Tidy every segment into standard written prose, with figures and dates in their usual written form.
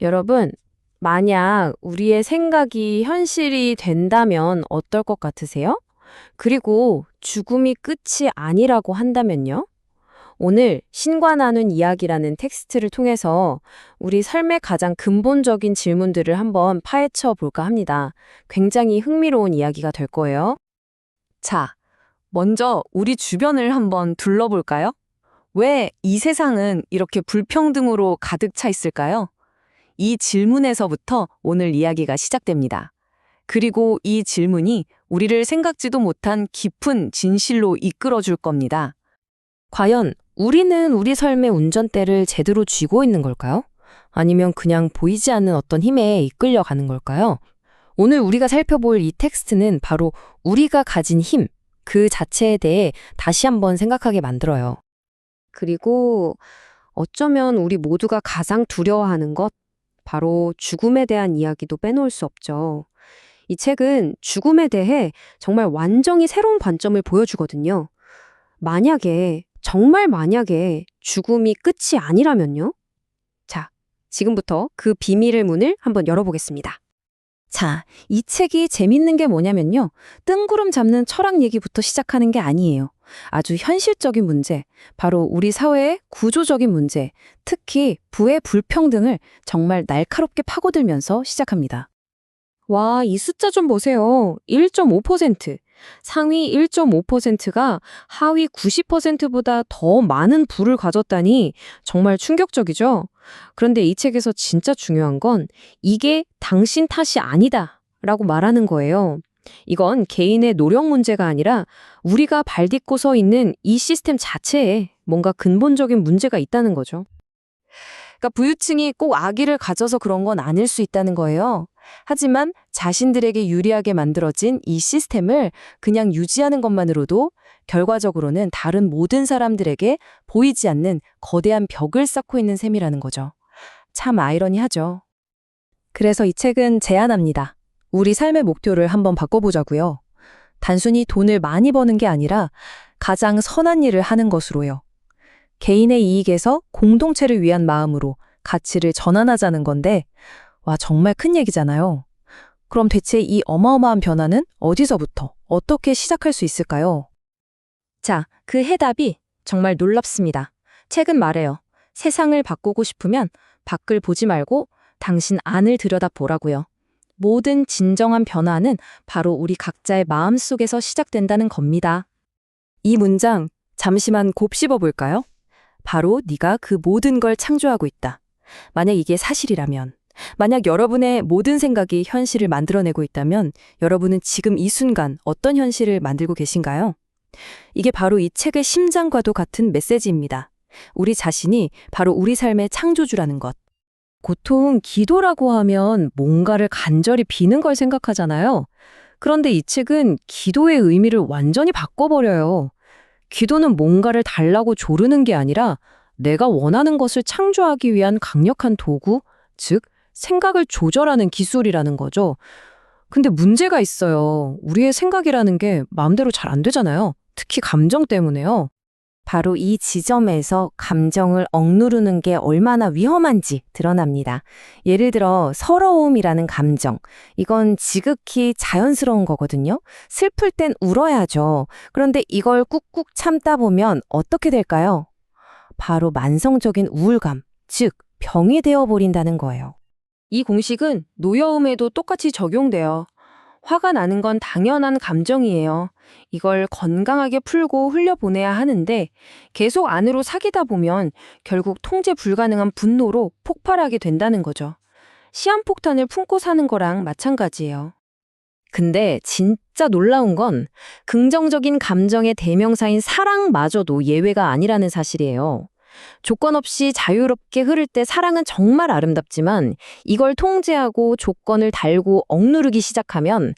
여러분, 만약 우리의 생각이 현실이 된다면 어떨 것 같으세요? 그리고 죽음이 끝이 아니라고 한다면요? 오늘 신과 나눈 이야기라는 텍스트를 통해서 우리 삶의 가장 근본적인 질문들을 한번 파헤쳐 볼까 합니다. 굉장히 흥미로운 이야기가 될 거예요. 자, 먼저 우리 주변을 한번 둘러볼까요? 왜 이 세상은 이렇게 불평등으로 가득 차 있을까요? 이 질문에서부터 오늘 이야기가 시작됩니다. 그리고 이 질문이 우리를 생각지도 못한 깊은 진실로 이끌어 줄 겁니다. 과연 우리는 우리 삶의 운전대를 제대로 쥐고 있는 걸까요? 아니면 그냥 보이지 않는 어떤 힘에 이끌려 가는 걸까요? 오늘 우리가 살펴볼 이 텍스트는 바로 우리가 가진 힘, 그 자체에 대해 다시 한번 생각하게 만들어요. 그리고 어쩌면 우리 모두가 가장 두려워하는 것, 바로 죽음에 대한 이야기도 빼놓을 수 없죠. 이 책은 죽음에 대해 정말 완전히 새로운 관점을 보여주거든요. 만약에, 정말 만약에 죽음이 끝이 아니라면요? 자, 지금부터 그 비밀의 문을 한번 열어보겠습니다. 자, 이 책이 재밌는 게 뭐냐면요. 뜬구름 잡는 철학 얘기부터 시작하는 게 아니에요. 아주 현실적인 문제, 바로 우리 사회의 구조적인 문제, 특히 부의 불평등을 정말 날카롭게 파고들면서 시작합니다. 와, 이 숫자 좀 보세요. 1.5%. 상위 1.5%가 하위 90%보다 더 많은 부를 가졌다니 정말 충격적이죠? 그런데 이 책에서 진짜 중요한 건 이게 당신 탓이 아니다 라고 말하는 거예요. 이건 개인의 노력 문제가 아니라 우리가 발딛고 서 있는 이 시스템 자체에 뭔가 근본적인 문제가 있다는 거죠. 그러니까 부유층이 꼭 악의를 가져서 그런 건 아닐 수 있다는 거예요. 하지만 자신들에게 유리하게 만들어진 이 시스템을 그냥 유지하는 것만으로도 결과적으로는 다른 모든 사람들에게 보이지 않는 거대한 벽을 쌓고 있는 셈이라는 거죠. 참 아이러니하죠. 그래서 이 책은 제안합니다. 우리 삶의 목표를 한번 바꿔보자고요. 단순히 돈을 많이 버는 게 아니라 가장 선한 일을 하는 것으로요. 개인의 이익에서 공동체를 위한 마음으로 가치를 전환하자는 건데, 와, 정말 큰 얘기잖아요. 그럼 대체 이 어마어마한 변화는 어디서부터, 어떻게 시작할 수 있을까요? 자, 그 해답이 정말 놀랍습니다. 책은 말해요. 세상을 바꾸고 싶으면 밖을 보지 말고 당신 안을 들여다보라고요. 모든 진정한 변화는 바로 우리 각자의 마음속에서 시작된다는 겁니다. 이 문장 잠시만 곱씹어 볼까요? 바로 네가 그 모든 걸 창조하고 있다. 만약 이게 사실이라면, 만약 여러분의 모든 생각이 현실을 만들어내고 있다면 여러분은 지금 이 순간 어떤 현실을 만들고 계신가요? 이게 바로 이 책의 심장과도 같은 메시지입니다. 우리 자신이 바로 우리 삶의 창조주라는 것. 보통 기도라고 하면 뭔가를 간절히 비는 걸 생각하잖아요. 그런데 이 책은 기도의 의미를 완전히 바꿔버려요. 기도는 뭔가를 달라고 조르는 게 아니라 내가 원하는 것을 창조하기 위한 강력한 도구, 즉 생각을 조절하는 기술이라는 거죠. 근데 문제가 있어요. 우리의 생각이라는 게 마음대로 잘 안 되잖아요. 특히 감정 때문에요. 바로 이 지점에서 감정을 억누르는 게 얼마나 위험한지 드러납니다. 예를 들어 서러움이라는 감정. 이건 지극히 자연스러운 거거든요. 슬플 땐 울어야죠. 그런데 이걸 꾹꾹 참다 보면 어떻게 될까요? 바로 만성적인 우울감, 즉 병이 되어버린다는 거예요. 이 공식은 노여움에도 똑같이 적용돼요. 화가 나는 건 당연한 감정이에요. 이걸 건강하게 풀고 흘려보내야 하는데 계속 안으로 사귀다 보면 결국 통제 불가능한 분노로 폭발하게 된다는 거죠. 시한폭탄을 품고 사는 거랑 마찬가지예요. 근데 진짜 놀라운 건 긍정적인 감정의 대명사인 사랑마저도 예외가 아니라는 사실이에요. 조건 없이 자유롭게 흐를 때 사랑은 정말 아름답지만 이걸 통제하고 조건을 달고 억누르기 시작하면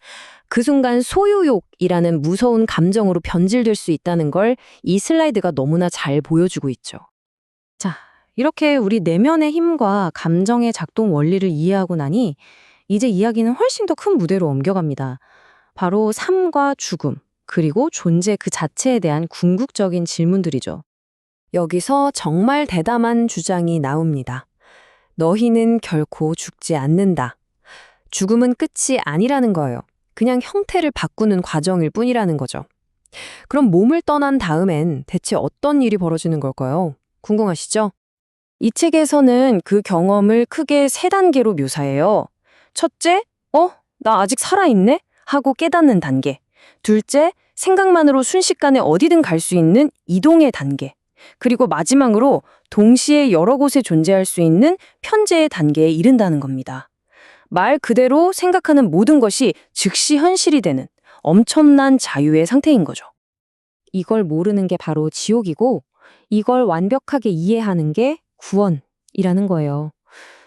그 순간 소유욕이라는 무서운 감정으로 변질될 수 있다는 걸 이 슬라이드가 너무나 잘 보여주고 있죠. 자, 이렇게 우리 내면의 힘과 감정의 작동 원리를 이해하고 나니 이제 이야기는 훨씬 더 큰 무대로 옮겨갑니다. 바로 삶과 죽음, 그리고 존재 그 자체에 대한 궁극적인 질문들이죠. 여기서 정말 대담한 주장이 나옵니다. 너희는 결코 죽지 않는다. 죽음은 끝이 아니라는 거예요. 그냥 형태를 바꾸는 과정일 뿐이라는 거죠. 그럼 몸을 떠난 다음엔 대체 어떤 일이 벌어지는 걸까요? 궁금하시죠? 이 책에서는 그 경험을 크게 3단계로 묘사해요. 첫째, 나 아직 살아있네? 하고 깨닫는 단계. 둘째, 생각만으로 순식간에 어디든 갈 수 있는 이동의 단계. 그리고 마지막으로 동시에 여러 곳에 존재할 수 있는 편재의 단계에 이른다는 겁니다. 말 그대로 생각하는 모든 것이 즉시 현실이 되는 엄청난 자유의 상태인 거죠. 이걸 모르는 게 바로 지옥이고 이걸 완벽하게 이해하는 게 구원이라는 거예요.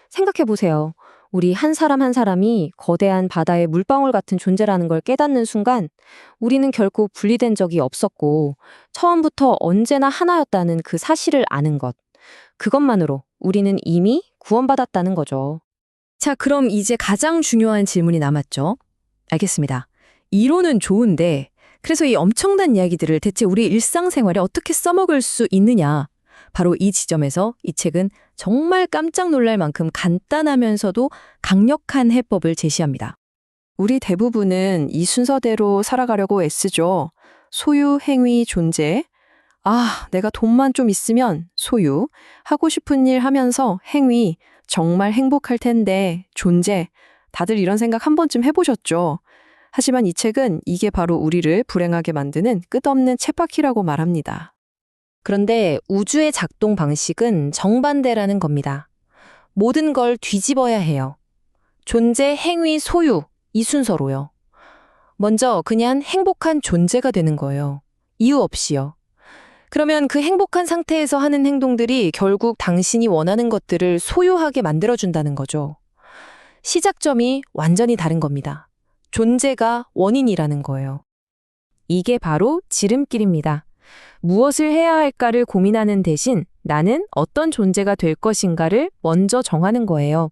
생각해 보세요. 우리 한 사람 한 사람이 거대한 바다의 물방울 같은 존재라는 걸 깨닫는 순간 우리는 결코 분리된 적이 없었고 처음부터 언제나 하나였다는 그 사실을 아는 것. 그것만으로 우리는 이미 구원받았다는 거죠. 자, 그럼 이제 가장 중요한 질문이 남았죠. 알겠습니다. 이론은 좋은데 그래서 이 엄청난 이야기들을 대체 우리 일상생활에 어떻게 써먹을 수 있느냐. 바로 이 지점에서 이 책은 정말 깜짝 놀랄 만큼 간단하면서도 강력한 해법을 제시합니다. 우리 대부분은 이 순서대로 살아가려고 애쓰죠. 소유, 행위, 존재. 내가 돈만 좀 있으면 소유. 하고 싶은 일 하면서 행위. 정말 행복할 텐데 존재. 다들 이런 생각 한 번쯤 해보셨죠? 하지만 이 책은 이게 바로 우리를 불행하게 만드는 끝없는 쳇바퀴라고 말합니다. 그런데 우주의 작동 방식은 정반대라는 겁니다. 모든 걸 뒤집어야 해요. 존재, 행위, 소유 이 순서로요. 먼저 그냥 행복한 존재가 되는 거예요. 이유 없이요. 그러면 그 행복한 상태에서 하는 행동들이 결국 당신이 원하는 것들을 소유하게 만들어준다는 거죠. 시작점이 완전히 다른 겁니다. 존재가 원인이라는 거예요. 이게 바로 지름길입니다. 무엇을 해야 할까를 고민하는 대신 나는 어떤 존재가 될 것인가를 먼저 정하는 거예요.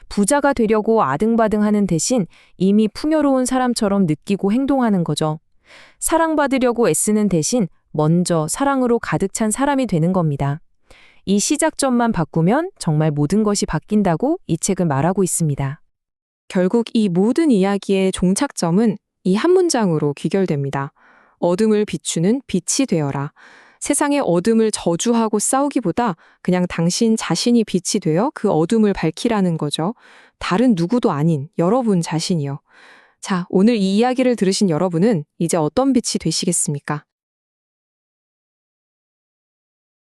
부자가 되려고 아등바등하는 대신 이미 풍요로운 사람처럼 느끼고 행동하는 거죠. 사랑받으려고 애쓰는 대신 먼저 사랑으로 가득 찬 사람이 되는 겁니다. 이 시작점만 바꾸면 정말 모든 것이 바뀐다고 이 책은 말하고 있습니다. 결국 이 모든 이야기의 종착점은 이 한 문장으로 귀결됩니다. 어둠을 비추는 빛이 되어라. 세상의 어둠을 저주하고 싸우기보다 그냥 당신 자신이 빛이 되어 그 어둠을 밝히라는 거죠. 다른 누구도 아닌 여러분 자신이요. 자, 오늘 이 이야기를 들으신 여러분은 이제 어떤 빛이 되시겠습니까?